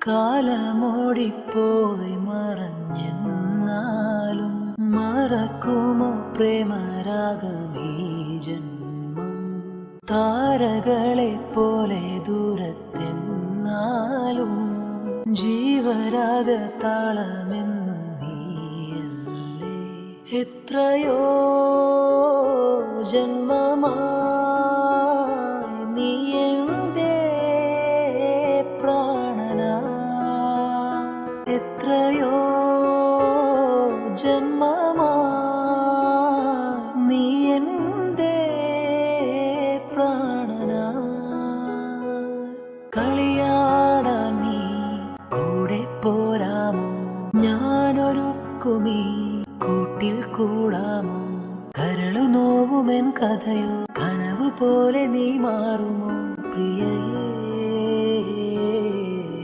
കാലമോടിപ്പോയി മറഞ്ഞെന്നാലും മറക്കുമോ പ്രേമരാഗമീ ജന്മം? താരകളെ പോലെ ദൂരത്തെന്നാലും ജീവരാഗ താളമെന്നും നീയല്ലേ. എത്രയോ ജന്മമായി നീ എൻ്റെ പ്രാണനാ. എത്രയോ ജന്മമായി നീ എൻ്റെ പ്രാണനാ. കളിയാടാൻ നീ കൂടെ പോരാമോ? ഞാനൊരുക്കുമീ കൂട്ടിൽ കൂടാമോ? കരളു നോവുമെൻ കഥയോ കനവ് പോലെ നീ മാറുമോ പ്രിയയേ?